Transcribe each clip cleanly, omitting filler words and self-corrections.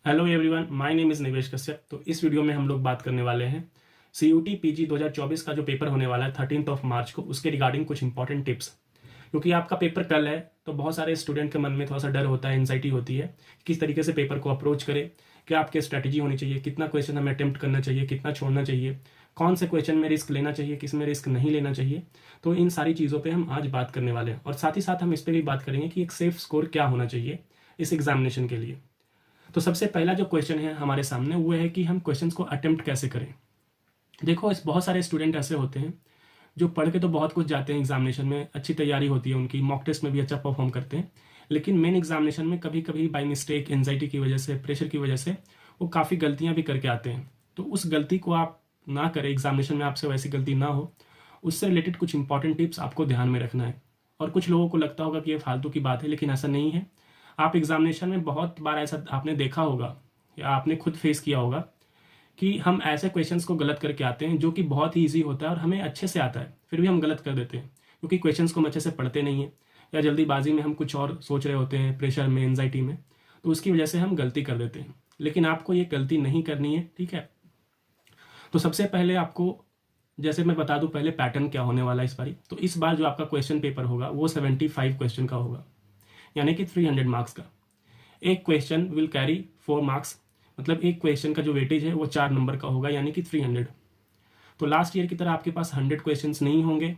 Hello everyone, my name is निवेश कश्यप। तो इस वीडियो में हम लोग बात करने वाले हैं CUT PG 2024 का जो पेपर होने वाला है 13 मार्च को, उसके रिगार्डिंग कुछ इंपॉर्टेंट टिप्स। क्योंकि आपका पेपर कल है तो बहुत सारे स्टूडेंट के मन में थोड़ा सा डर होता है, एंजाइटी होती है, किस तरीके से पेपर को अप्रोच करें, क्या आपकी स्ट्रैटेजी होनी चाहिए, कितना क्वेश्चन हमें अटेम्प्ट करना चाहिए, कितना छोड़ना चाहिए, कौन से क्वेश्चन में रिस्क लेना चाहिए, किस में रिस्क नहीं लेना चाहिए। तो इन सारी चीज़ों पर हम आज बात करने वाले हैं और साथ ही साथ हम इस पर भी बात करेंगे कि एक सेफ स्कोर क्या होना चाहिए इस एग्जामिनेशन के लिए। तो सबसे पहला जो क्वेश्चन है हमारे सामने वो है कि हम क्वेश्चंस को अटेम्प्ट कैसे करें। देखो, इस बहुत सारे स्टूडेंट ऐसे होते हैं जो पढ़ के तो बहुत कुछ जाते हैं, एग्जामिनेशन में अच्छी तैयारी होती है उनकी, मॉक टेस्ट में भी अच्छा परफॉर्म करते हैं, लेकिन मेन एग्जामिनेशन में कभी कभी बाई मिस्टेक, एंजाइटी की वजह से, प्रेशर की वजह से वो काफ़ी गलतियाँ भी करके आते हैं। तो उस गलती को आप ना करें, एग्जामिनेशन में आपसे वैसी गलती ना हो, उससे रिलेटेड कुछ इंपॉर्टेंट टिप्स आपको ध्यान में रखना है। और कुछ लोगों को लगता होगा कि ये फालतू की बात है, लेकिन ऐसा नहीं है। आप एग्जामिनेशन में बहुत बार ऐसा आपने देखा होगा या आपने खुद फेस किया होगा कि हम ऐसे क्वेश्चंस को गलत करके आते हैं जो कि बहुत ही ईजी होता है और हमें अच्छे से आता है, फिर भी हम गलत कर देते हैं क्योंकि क्वेश्चंस को हम अच्छे से पढ़ते नहीं हैं या जल्दीबाजी में हम कुछ और सोच रहे होते हैं, प्रेशर में, एंजाइटी में, तो उसकी वजह से हम गलती कर देते हैं। लेकिन आपको ये गलती नहीं करनी है, ठीक है। तो सबसे पहले आपको, जैसे मैं बता दूं पहले पैटर्न क्या होने वाला है इस बार। तो इस बार जो आपका क्वेश्चन पेपर होगा वो 75 क्वेश्चन का होगा, यानी कि 300 मार्क्स का। एक क्वेश्चन विल कैरी 4 मार्क्स, मतलब एक क्वेश्चन का जो वेटेज है वो 4 नंबर का होगा, यानी कि 300। तो लास्ट ईयर की तरह आपके पास 100 क्वेश्चंस नहीं होंगे,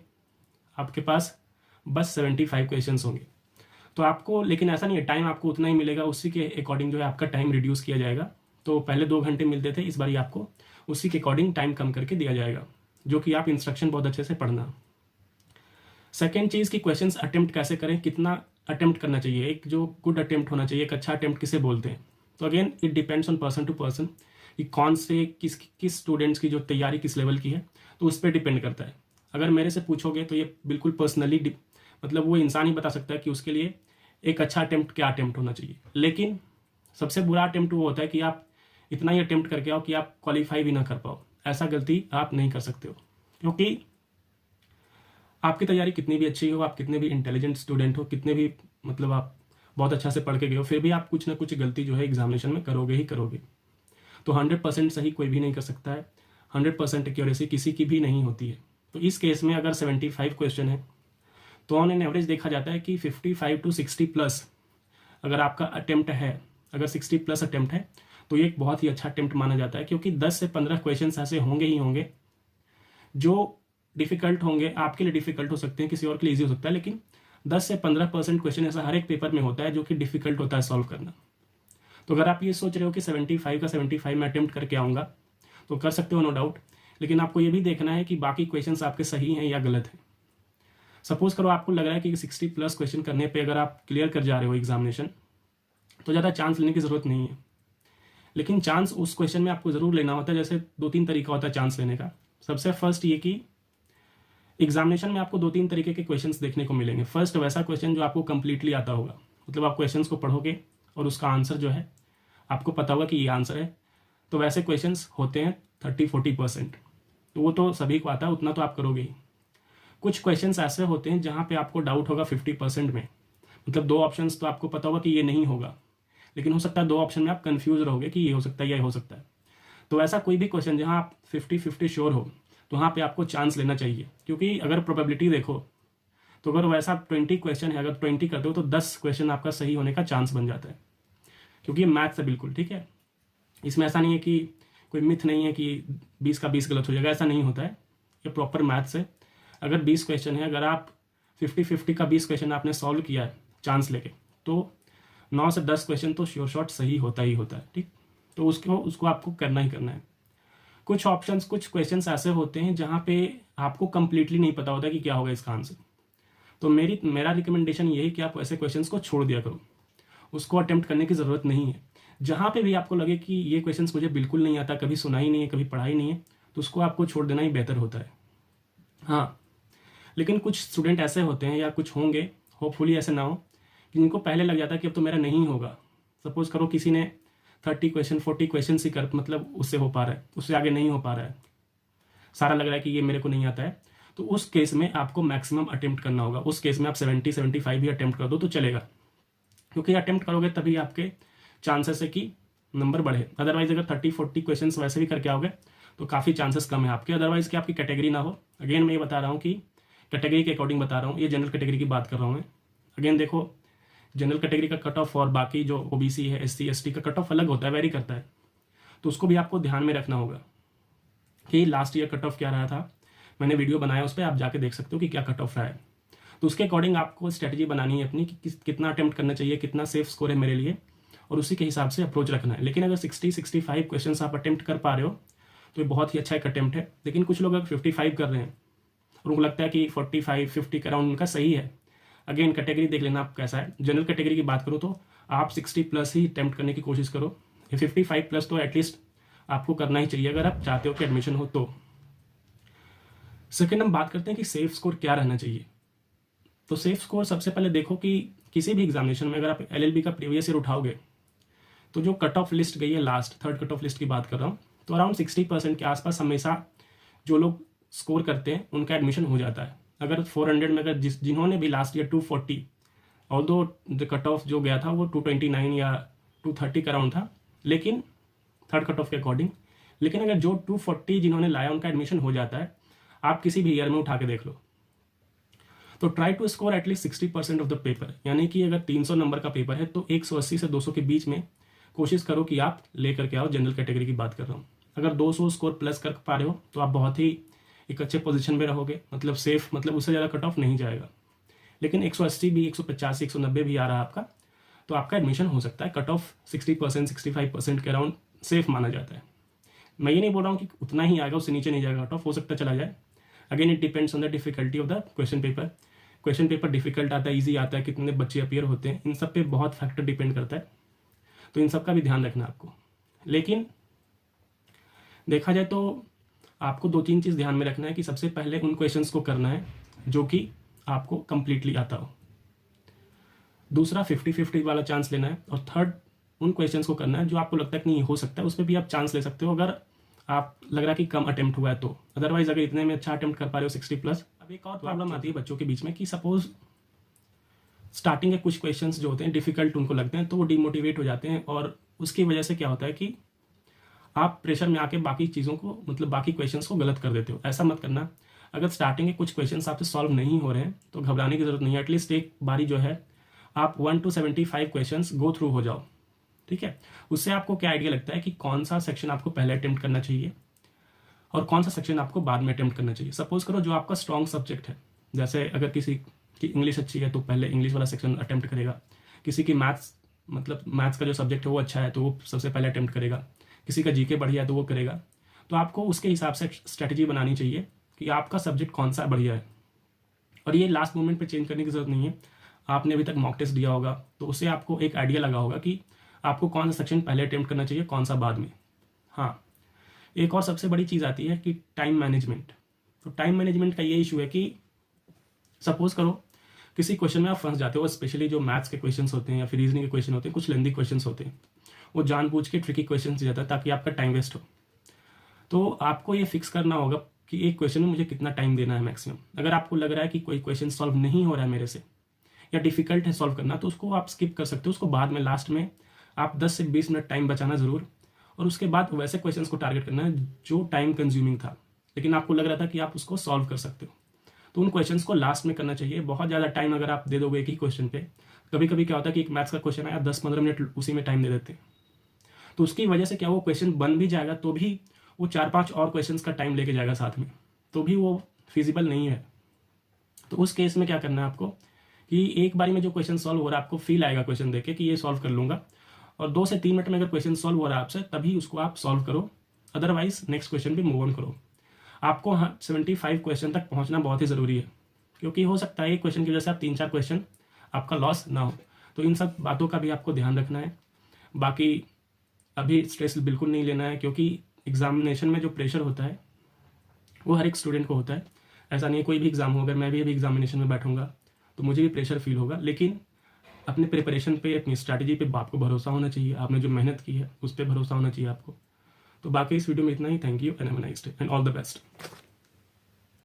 आपके पास बस 75 क्वेश्चंस होंगे। तो आपको, लेकिन ऐसा नहीं है, टाइम आपको उतना ही मिलेगा, उसी के अकॉर्डिंग जो है आपका टाइम रिड्यूस किया जाएगा। तो पहले 2 घंटे मिलते थे, इस बार आपको उसी के अकॉर्डिंग टाइम कम करके दिया जाएगा, जो कि आप इंस्ट्रक्शन बहुत अच्छे से पढ़ना। सेकेंड चीज़ कि क्वेश्चंस अटेम्प्ट कैसे करें, कितना अटेम्प्ट करना चाहिए, एक जो गुड अटेम्प्ट होना चाहिए, एक अच्छा अटेम्प्ट किसे बोलते हैं। तो again it depends on person to person कि कौन से किस स्टूडेंट्स की जो तैयारी किस लेवल की है, तो उस पर डिपेंड करता है। अगर मेरे से पूछोगे तो ये बिल्कुल पर्सनली, मतलब वो इंसान ही बता सकता है कि उसके लिए एक अच्छा अटेम्प्ट क्या अटेम्प्ट होना चाहिए। लेकिन सबसे बुरा अटेम्प्ट वो होता है कि आप इतना ही अटेम्प्ट करके आओ कि आप क्वालिफाई भी ना कर पाओ। ऐसा गलती आप नहीं कर सकते हो, क्योंकि आपकी तैयारी कितनी भी अच्छी हो, आप कितने भी इंटेलिजेंट स्टूडेंट हो, कितने भी, मतलब आप बहुत अच्छा से पढ़ के गए हो, फिर भी आप कुछ ना कुछ गलती जो है एग्जामिनेशन में करोगे ही करोगे। तो 100% सही कोई भी नहीं कर सकता है, 100% एक्यूरेसी किसी की भी नहीं होती है। तो इस केस में अगर 75 क्वेश्चन है तो ऑन एन एवरेज देखा जाता है कि 55 to 60 प्लस अगर आपका अटेम्प्ट है, अगर 60 प्लस अटेम्प्ट है तो ये एक बहुत ही अच्छा अटेम्प्ट माना जाता है, क्योंकि 10 से 15 क्वेश्चन ऐसे होंगे ही होंगे जो डिफिकल्ट होंगे। आपके लिए डिफिकल्ट हो सकते हैं, किसी और के लिए ईजी हो सकता है, लेकिन 10 से 15% क्वेश्चन ऐसा हर एक पेपर में होता है जो कि डिफिकल्ट होता है सॉल्व करना। तो अगर आप ये सोच रहे हो कि 75 का 75 में अटेम्प्ट करके आऊँगा तो कर सकते हो, नो डाउट, लेकिन आपको ये भी देखना है कि बाकी क्वेश्चन आपके सही हैं या गलत हैं। सपोज करो आपको लग रहा है कि 60 प्लस क्वेश्चन करने पर अगर आप क्लियर कर जा रहे हो एग्जामिनेशन, तो ज़्यादा चांस लेने की ज़रूरत नहीं है। लेकिन चांस उस क्वेश्चन में आपको ज़रूर लेना होता है। जैसे 2-3 तरीका होता है चांस लेने का। सबसे फर्स्ट ये कि एग्जामिनेशन में आपको 2-3 तरीके के क्वेश्चंस देखने को मिलेंगे। फर्स्ट, वैसा क्वेश्चन जो आपको कंप्लीटली आता होगा, मतलब आप क्वेश्चंस को पढ़ोगे और उसका आंसर जो है आपको पता होगा कि ये आंसर है। तो वैसे क्वेश्चंस होते हैं 30-40%, तो वो तो सभी को आता है, उतना तो आप करोगे ही। कुछ क्वेश्चंस ऐसे होते हैं जहाँ पे आपको डाउट होगा 50% में, मतलब 2 ऑप्शंस तो आपको पता होगा कि ये नहीं होगा, लेकिन हो सकता है 2 ऑप्शन में आप कन्फ्यूज रहोगे कि ये हो सकता है या ये हो सकता है। तो ऐसा कोई भी क्वेश्चन जहाँ आप 50-50 श्योर हो, तो वहाँ पे आपको चांस लेना चाहिए, क्योंकि अगर प्रोबेबिलिटी देखो तो अगर वैसा 20 क्वेश्चन है, अगर 20 करते हो तो 10 क्वेश्चन आपका सही होने का चांस बन जाता है, क्योंकि ये मैथ्स है बिल्कुल, ठीक है। इसमें ऐसा नहीं है कि कोई मिथ नहीं है कि 20 का 20 गलत हो जाएगा, ऐसा नहीं होता है, ये प्रॉपर मैथ्स है। अगर 20 क्वेश्चन है, अगर आप 50-50 का 20 क्वेश्चन आपने सॉल्व किया है चांस लेके, तो 9 से 10 क्वेश्चन तो श्योर शॉट सही होता ही होता है, ठीक। तो उसको आपको करना ही करना है। कुछ ऑप्शंस, कुछ क्वेश्चंस ऐसे होते हैं जहाँ पे आपको कंप्लीटली नहीं पता होता कि क्या होगा इसका आंसर। तो मेरा रिकमेंडेशन ये है कि आप ऐसे क्वेश्चंस को छोड़ दिया करो, उसको अटेम्प्ट करने की ज़रूरत नहीं है। जहाँ पे भी आपको लगे कि ये क्वेश्चंस मुझे बिल्कुल नहीं आता, कभी सुना ही नहीं है, कभी पढ़ा ही नहीं है, तो उसको आपको छोड़ देना ही बेहतर होता है। हाँ, लेकिन कुछ स्टूडेंट ऐसे होते हैं या कुछ होंगे, होपफुली ऐसे ना हो, कि जिनको पहले लग जाता है कि अब तो मेरा नहीं होगा। सपोज करो किसी ने 30 क्वेश्चन 40 क्वेश्चन ही कर, मतलब उससे हो पा रहा है, उससे आगे नहीं हो पा रहा है, सारा लग रहा है कि ये मेरे को नहीं आता है, तो उस केस में आपको मैक्सिमम अटेम्प्ट करना होगा। उस केस में आप 70-75 भी अटेम्प्ट कर दो तो चलेगा, क्योंकि अटेम्प्ट करोगे तभी आपके चांसेस है कि नंबर बढ़े। अदरवाइज अगर 30-40 क्वेश्चन वैसे भी करके आओगे तो काफ़ी चांसेस कम है आपके, अदरवाइज कि आपकी कैटेगरी ना हो। अगेन मैं ये बता रहा हूँ कि कैटेगरी के अकॉर्डिंग बता रहा हूँ, ये जनरल कैटेगरी की बात कर रहा हूँ मैं। अगेन देखो, जनरल कैटेगरी का कट ऑफ और बाकी जो ओबीसी है, एससी एसटी का कट ऑफ अलग होता है, वेरी करता है। तो उसको भी आपको ध्यान में रखना होगा कि लास्ट ईयर कट ऑफ क्या रहा था। मैंने वीडियो बनाया, उस पर आप जाके देख सकते हो कि क्या कट ऑफ रहा है। तो उसके अकॉर्डिंग आपको स्ट्रेटजी बनानी है अपनी कि कितना अटेम्प्ट करना चाहिए, कितना सेफ स्कोर है मेरे लिए, और उसी के हिसाब से अप्रोच रखना है। लेकिन अगर 60-65 क्वेश्चन आप अटेम्प्ट कर पा रहे हो तो ये बहुत ही अच्छा एक अटेम्प्ट है। लेकिन कुछ लोग अगर 55 कर रहे हैं और उनको लगता है कि 45-50 का राउंड उनका सही है, अगेन कैटेगरी देख लेना आप कैसा है। जनरल कैटेगरी की बात करो तो आप 60+ ही अटेम्प्ट करने की कोशिश करो। 55+ तो एटलीस्ट आपको करना ही चाहिए अगर आप चाहते हो कि एडमिशन हो तो। सेकेंड हम बात करते हैं कि सेफ स्कोर क्या रहना चाहिए। तो सेफ स्कोर सबसे पहले देखो कि किसी भी एग्जामिनेशन में अगर आप LLB का प्रीवियस ईयर उठाओगे तो जो कट ऑफ लिस्ट गई है, last third cut off list की बात कर रहा हूँ, तो अराउंड 60% के आसपास हमेशा जो लोग स्कोर करते हैं उनका एडमिशन हो जाता है। अगर 400 में अगर जिन्होंने भी last year 240, although the cut off जो गया था वो 229 या 230 का राउंड था, लेकिन थर्ड कट ऑफ के अकॉर्डिंग, लेकिन अगर जो 240 जिन्होंने लाया उनका एडमिशन हो जाता है, आप किसी भी ईयर में उठा के देख लो। तो try to score at least 60% of the paper, यानी कि अगर 300 नंबर का पेपर है तो 180 से 200 के बीच में कोशिश करो कि आप लेकर के आओ। जनरल कैटेगरी की बात कर रहा हूँ। अगर 200 स्कोर प्लस कर पा रहे हो तो आप बहुत ही एक अच्छे पोजीशन में रहोगे, मतलब सेफ, मतलब उससे ज़्यादा कट ऑफ नहीं जाएगा। लेकिन 180 भी, 185, 190 भी आ रहा है आपका, तो आपका एडमिशन हो सकता है। कट ऑफ 60%, 65% के अराउंड सेफ माना जाता है। मैं ये नहीं बोल रहा हूँ कि उतना ही आएगा, उससे नीचे नहीं जाएगा, कट ऑफ हो सकता है चला जाए। Again it depends on the difficulty of the question paper. Question paper difficult आता है, ईजी आता है, कितने बच्चे अपीयर होते हैं, इन सब पे बहुत फैक्टर डिपेंड करता है। तो इन सब का भी ध्यान रखना आपको। लेकिन देखा जाए तो आपको 2-3 चीज़ ध्यान में रखना है कि सबसे पहले उन क्वेश्चंस को करना है जो कि आपको कंप्लीटली आता हो। दूसरा 50-50 वाला चांस लेना है। और थर्ड उन क्वेश्चंस को करना है जो आपको लगता है कि नहीं हो सकता है, उस पर भी आप चांस ले सकते हो अगर आप लग रहा है कि कम अटेम्प्ट हुआ है तो। अदरवाइज अगर इतने में अच्छा अटेम्प्ट कर पा रहे हो 60+। अब एक और प्रॉब्लम आती है बच्चों के बीच में कि सपोज स्टार्टिंग के कुछ क्वेश्चंस जो होते हैं डिफिकल्ट उनको लगते हैं, तो वो डिमोटिवेट हो जाते हैं, और उसकी वजह से क्या होता है कि आप प्रेशर में आके बाकी चीज़ों को, मतलब बाकी क्वेश्चंस को गलत कर देते हो। ऐसा मत करना। अगर स्टार्टिंग के कुछ क्वेश्चंस आपसे सॉल्व नहीं हो रहे हैं तो घबराने की जरूरत नहीं है। एटलीस्ट एक बारी जो है आप 1 to 75 क्वेश्चंस गो थ्रू हो जाओ, ठीक है। उससे आपको क्या आइडिया लगता है कि कौन सा सेक्शन आपको पहले अटेम्प्ट करना चाहिए और कौन सा सेक्शन आपको बाद में अटेम्प्ट करना चाहिए। सपोज करो जो आपका स्ट्रॉन्ग सब्जेक्ट है, जैसे अगर किसी की इंग्लिश अच्छी है तो पहले इंग्लिश वाला सेक्शन अटेम्प्ट करेगा। किसी की मैथ्स, मतलब मैथ्स का जो सब्जेक्ट है वो अच्छा है तो वो सबसे पहले अटेम्प्ट करेगा। किसी का जीके बढ़िया है तो वो करेगा। तो आपको उसके हिसाब से स्ट्रेटजी बनानी चाहिए कि आपका सब्जेक्ट कौन सा बढ़िया है। और ये लास्ट मोमेंट पे चेंज करने की जरूरत नहीं है। आपने अभी तक मॉक टेस्ट दिया होगा तो उससे आपको एक आइडिया लगा होगा कि आपको कौन सा सेक्शन पहले अटेम्प्ट करना चाहिए, कौन सा बाद में। हाँ, एक और सबसे बड़ी चीज़ आती है कि टाइम मैनेजमेंट। तो टाइम मैनेजमेंट का ये इशू है कि सपोज करो किसी क्वेश्चन में आप फंस जाते हो, स्पेशली जो मैथ्स के क्वेश्चंस होते हैं या फिर रीजनिंग के क्वेश्चन होते हैं, कुछ लेंदी क्वेश्चंस होते हैं, वो जानबूझ के ट्रिकी क्वेश्चन दिया जाता है ताकि आपका टाइम वेस्ट हो। तो आपको ये फिक्स करना होगा कि एक क्वेश्चन में मुझे कितना टाइम देना है मैक्सिमम। अगर आपको लग रहा है कि कोई क्वेश्चन सॉल्व नहीं हो रहा है मेरे से या डिफिकल्ट है सॉल्व करना, तो उसको आप स्किप कर सकते हो। उसको बाद में लास्ट में आप 10 से 20 मिनट टाइम बचाना ज़रूर, और उसके बाद वैसे क्वेश्चन को टारगेट करना है जो टाइम कंज्यूमिंग था लेकिन आपको लग रहा था कि आप उसको सॉल्व कर सकते हो, तो उन क्वेश्चंस को लास्ट में करना चाहिए। बहुत ज़्यादा टाइम अगर आप दे दोगे एक ही क्वेश्चन पे, कभी कभी क्या होता है कि एक मैथ्स का क्वेश्चन है, आप 10-15 मिनट उसी में टाइम दे देते हैं, तो उसकी वजह से क्या वो क्वेश्चन बन भी जाएगा तो भी वो 4-5 और क्वेश्चंस का टाइम लेके जाएगा साथ में, तो भी वो फिजिबल नहीं है। तो उस केस में क्या करना है आपको कि एक बारी में जो क्वेश्चन सॉल्व हो रहा है आपको फील आएगा क्वेश्चन देख के कि ये सॉल्व कर लूँगा, और 2 से 3 मिनट में अगर क्वेश्चन सॉल्व हो रहा है आपसे तभी उसको आप सॉल्व करो, अदरवाइज नेक्स्ट क्वेश्चन भी मूव ऑन करो। आपको 75 क्वेश्चन तक पहुँचना बहुत ही ज़रूरी है, क्योंकि हो सकता है एक क्वेश्चन की वजह से आप 3-4 क्वेश्चन आपका लॉस ना हो। तो इन सब बातों का भी आपको ध्यान रखना है। बाकी अभी स्ट्रेस बिल्कुल नहीं लेना है, क्योंकि एग्जामिनेशन में जो प्रेशर होता है वो हर एक स्टूडेंट को होता है। ऐसा नहीं है कोई भी एग्ज़ाम हो, अगर मैं भी अभी एग्जामिनेशन में बैठूंगा तो मुझे भी प्रेशर फील होगा, लेकिन अपने प्रिपरेशन पे, अपनी स्ट्रैटेजी पे आपको भरोसा होना चाहिए। आपने जो मेहनत की है उस पर भरोसा होना चाहिए आपको। तो बाकी इस वीडियो में इतना ही। Thank you and have a nice day and all the best.